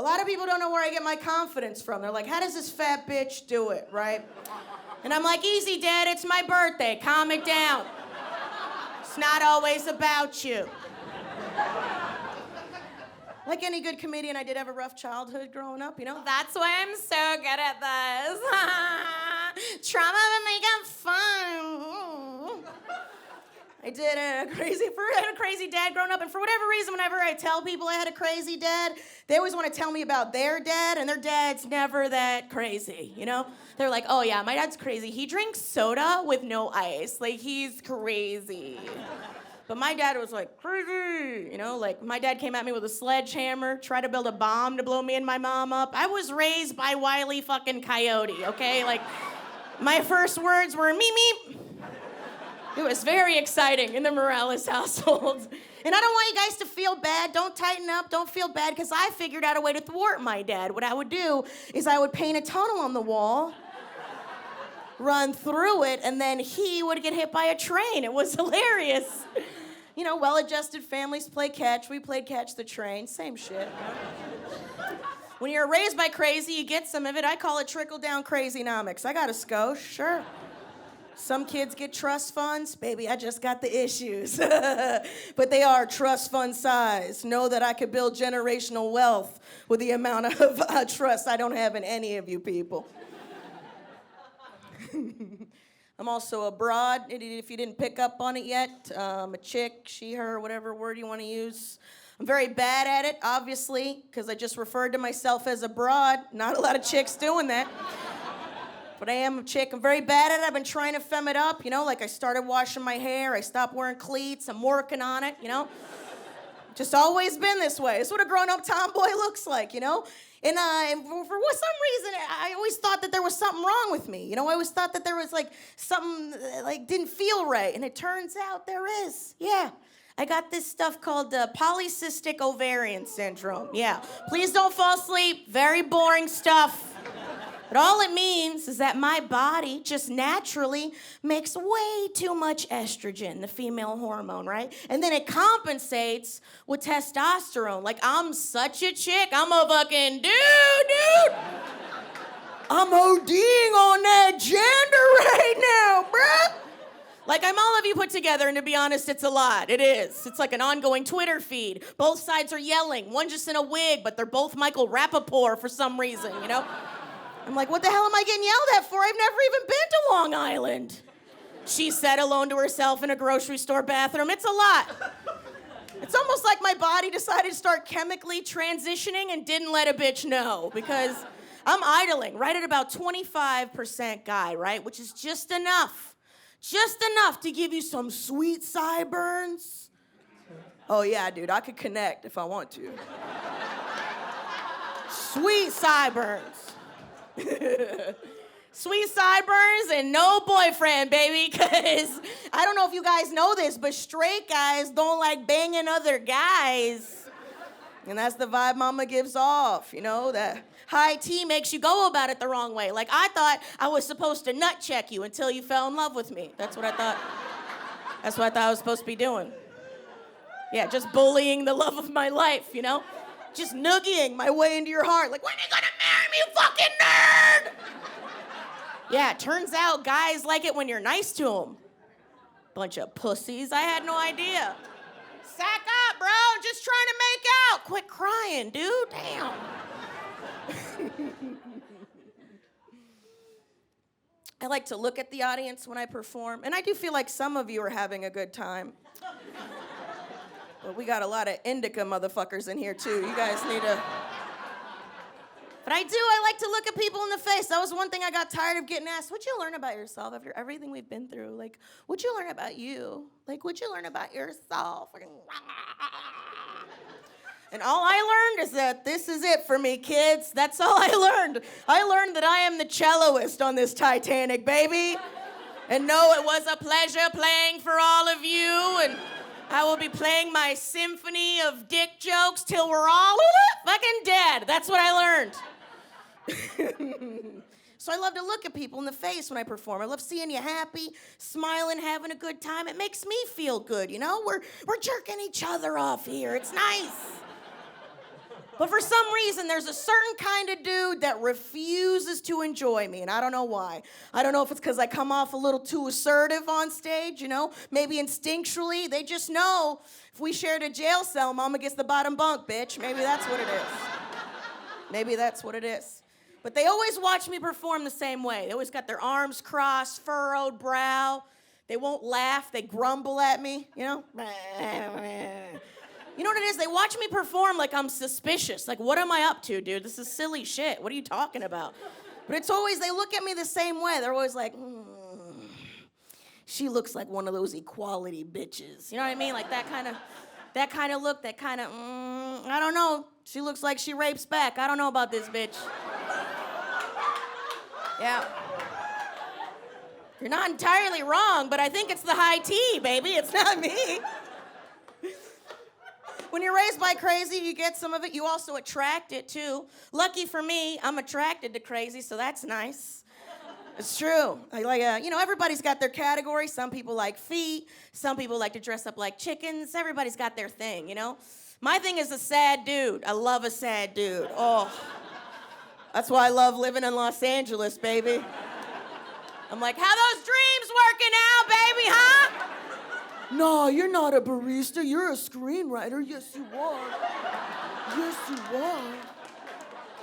A lot of people don't know where I get my confidence from. They're like, how does this fat bitch do it, right? And I'm like, easy, Dad, it's my birthday. Calm it down. It's not always about you. Like any good comedian, I did have a rough childhood growing up, you know? That's why I'm so good at this. Trauma but make it fun. I had a crazy dad growing up, and for whatever reason, whenever I tell people I had a crazy dad, they always want to tell me about their dad, and their dad's never that crazy, you know? They're like, oh yeah, my dad's crazy. He drinks soda with no ice. Like, he's crazy. But my dad was like, crazy, you know? Like, my dad came at me with a sledgehammer, tried to build a bomb to blow me and my mom up. I was raised by Wile E. fucking Coyote, okay? Like, my first words were, meep, meep. It was very exciting in the Morales household. And I don't want you guys to feel bad. Don't tighten up. Don't feel bad, because I figured out a way to thwart my dad. What I would do is I would paint a tunnel on the wall, run through it, and then he would get hit by a train. It was hilarious. You know, well-adjusted families play catch. We played catch the train. Same shit. When you're raised by crazy, you get some of it. I call it trickle-down crazynomics. I got a skosh, sure. Some kids get trust funds. Baby, I just got the issues. But they are trust fund size. Know that I could build generational wealth with the amount of trust I don't have in any of you people. I'm also a broad, if you didn't pick up on it yet. A chick, she, her, whatever word you want to use. I'm very bad at it, obviously, because I just referred to myself as a broad. Not a lot of chicks doing that. But I am a chick. I'm very bad at it. I've been trying to femme it up, you know, like I started washing my hair. I stopped wearing cleats. I'm working on it, you know. Just always been this way. It's what a grown-up tomboy looks like, you know. And for some reason, I always thought that there was something wrong with me. You know, I always thought that there was, like, something, like, didn't feel right. And it turns out there is. Yeah. I got this stuff called Polycystic Ovarian syndrome. Yeah. Please don't fall asleep. Very boring stuff. But all it means is that my body just naturally makes way too much estrogen, the female hormone, right? And then it compensates with testosterone. Like, I'm such a chick. I'm a fucking dude. I'm ODing on that gender right now, bruh. Like, I'm all of you put together, and to be honest, it's a lot. It is. It's like an ongoing Twitter feed. Both sides are yelling. One just in a wig, but they're both Michael Rappaport for some reason, you know? I'm like, what the hell am I getting yelled at for? I've never even been to Long Island. She said alone to herself in a grocery store bathroom. It's a lot. It's almost like my body decided to start chemically transitioning and didn't let a bitch know, because I'm idling right at about 25% guy, right? Which is just enough to give you some sweet sideburns. Oh yeah, dude, I could connect if I want to. Sweet sideburns. Sweet sideburns and no boyfriend, baby, because I don't know if you guys know this, but straight guys don't like banging other guys. And that's the vibe mama gives off, you know, that high tea makes you go about it the wrong way. Like, I thought I was supposed to nut check you until you fell in love with me. That's what I thought. That's what I thought I was supposed to be doing. Yeah, just bullying the love of my life, you know? Just noogieing my way into your heart. Like, when are you gonna marry me, you fucking nerd? Yeah, it turns out guys like it when you're nice to them. Bunch of pussies. I had no idea. Sack up, bro. Just trying to make out. Quit crying, dude. Damn. I like to look at the audience when I perform, and I do feel like some of you are having a good time. But we got a lot of indica motherfuckers in here, too. You guys need to... But I like to look at people in the face. That was one thing I got tired of getting asked. What'd you learn about yourself after everything we've been through? Like, what'd you learn about you? Like, what'd you learn about yourself? And all I learned is that this is it for me, kids. That's all I learned. I learned that I am the celloist on this Titanic, baby. And no, it was a pleasure playing for all of you. And I will be playing my symphony of dick jokes till we're all fucking dead. That's what I learned. So I love to look at people in the face when I perform. I love seeing you happy, smiling, having a good time. It makes me feel good, you know? We're jerking each other off here. It's nice. But for some reason, there's a certain kind of dude that refuses to enjoy me, and I don't know why. I don't know if it's because I come off a little too assertive on stage, you know? Maybe instinctually, they just know if we shared a jail cell, mama gets the bottom bunk, bitch. Maybe that's what it is. Maybe that's what it is. But they always watch me perform the same way. They always got their arms crossed, furrowed brow. They won't laugh, they grumble at me, you know? You know what it is? They watch me perform like I'm suspicious. Like, what am I up to, dude? This is silly shit. What are you talking about? But it's always, they look at me the same way. They're always like, she looks like one of those equality bitches. You know what I mean? Like that kind of look, that kind of, I don't know. She looks like she rapes back. I don't know about this bitch. Yeah. You're not entirely wrong, but I think it's the high tea, baby. It's not me. When you're raised by crazy, you get some of it. You also attract it, too. Lucky for me, I'm attracted to crazy, so that's nice. It's true. Everybody's got their category. Some people like feet. Some people like to dress up like chickens. Everybody's got their thing, you know? My thing is a sad dude. I love a sad dude. Oh, that's why I love living in Los Angeles, baby. I'm like, how those dreams working out, baby, huh? No, you're not a barista. You're a screenwriter. Yes, you are. Yes, you are.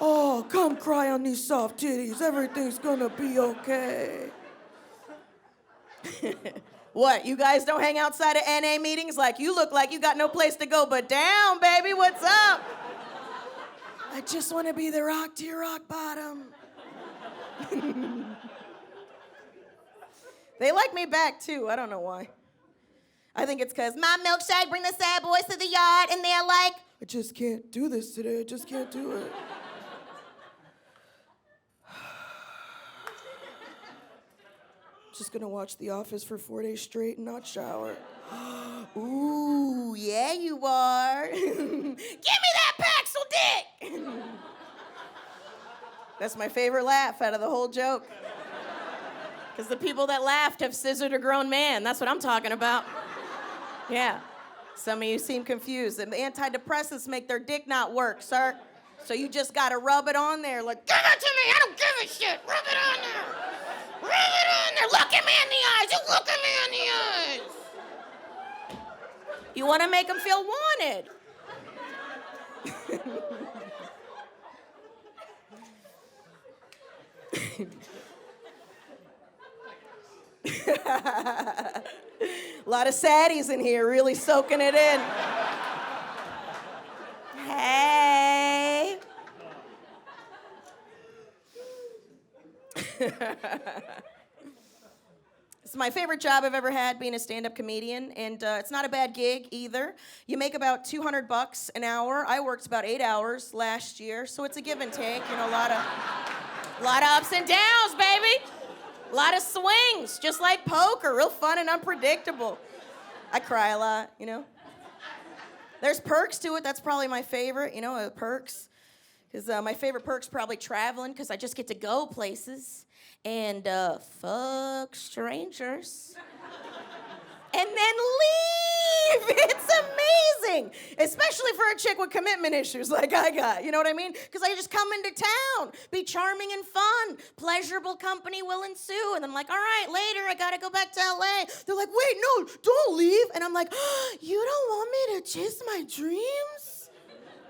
Oh, come cry on these soft titties. Everything's gonna be okay. What, you guys don't hang outside of NA meetings? Like, you look like you got no place to go but down, baby. What's up? I just want to be the rock to your rock bottom. They like me back, too. I don't know why. I think it's because my milkshake bring the sad boys to the yard, and they're like, I just can't do this today. I just can't do it. Just gonna watch The Office for 4 days straight and not shower. Ooh, yeah, you are. Give me that Paxil dick! That's my favorite laugh out of the whole joke. Because the people that laughed have scissored a grown man. That's what I'm talking about. Yeah. Some of you seem confused. And the antidepressants make their dick not work, sir. So you just gotta rub it on there. Like, give it to me, I don't give a shit. Rub it on there. Rub it on there. Look at me in the eyes. You look at me in the eyes. You wanna make them feel wanted. A lot of saddies in here, really soaking it in. Hey. It's my favorite job I've ever had, being a stand-up comedian, and it's not a bad gig either. You make about $200 an hour. I worked about 8 hours last year, so it's a give and take. You know, a lot of ups and downs, baby. A lot of swings, just like poker, real fun and unpredictable. I cry a lot, you know. There's perks to it. That's probably my favorite, you know, perks. Because my favorite perk's probably traveling, because I just get to go places and fuck strangers. And then leave. It's amazing. Especially for a chick with commitment issues like I got. You know what I mean? Because I just come into town, be charming and fun. Pleasurable company will ensue. And I'm like, all right, later, I got to go back to LA. They're like, wait, no, don't leave. And I'm like, you don't want me to chase my dreams?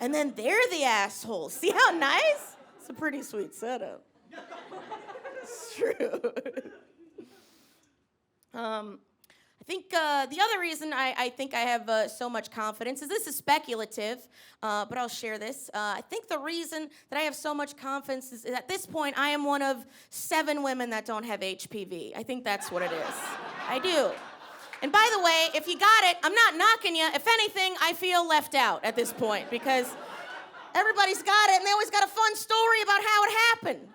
And then they're the assholes. See how nice? It's a pretty sweet setup. It's true. I think the other reason I think I have so much confidence is, this is speculative, but I'll share this. I think the reason that I have so much confidence is at this point I am one of 7 women that don't have HPV. I think that's what it is. I do. And by the way, if you got it, I'm not knocking you. If anything, I feel left out at this point because everybody's got it and they always got a fun story about how it happened.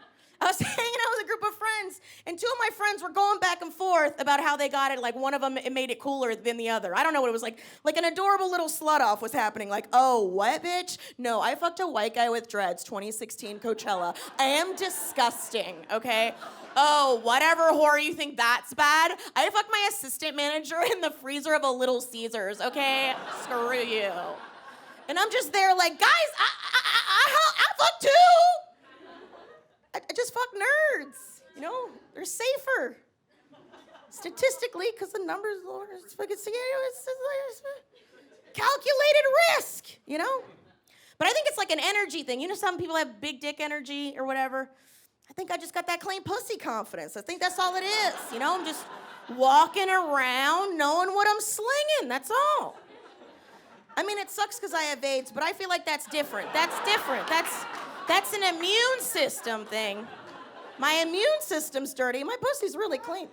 I was hanging out with a group of friends, and 2 of my friends were going back and forth about how they got it. Like, one of them, it made it cooler than the other. I don't know what it was like. Like, an adorable little slut-off was happening. Like, oh, what, bitch? No, I fucked a white guy with dreads, 2016 Coachella. I am disgusting, okay? Oh, whatever, whore, you think that's bad? I fucked my assistant manager in the freezer of a Little Caesars, okay? Screw you. And I'm just there like, guys, I fuck too. I just fuck nerds, you know? They're safer. Statistically, because the numbers lower, it's calculated risk, you know? But I think it's like an energy thing. You know, some people have big dick energy or whatever. I think I just got that clean pussy confidence. I think that's all it is, you know? I'm just walking around knowing what I'm slinging, that's all. I mean, it sucks because I have AIDS, but I feel like that's different. That's different. That's an immune system thing. My immune system's dirty. My pussy's really clean.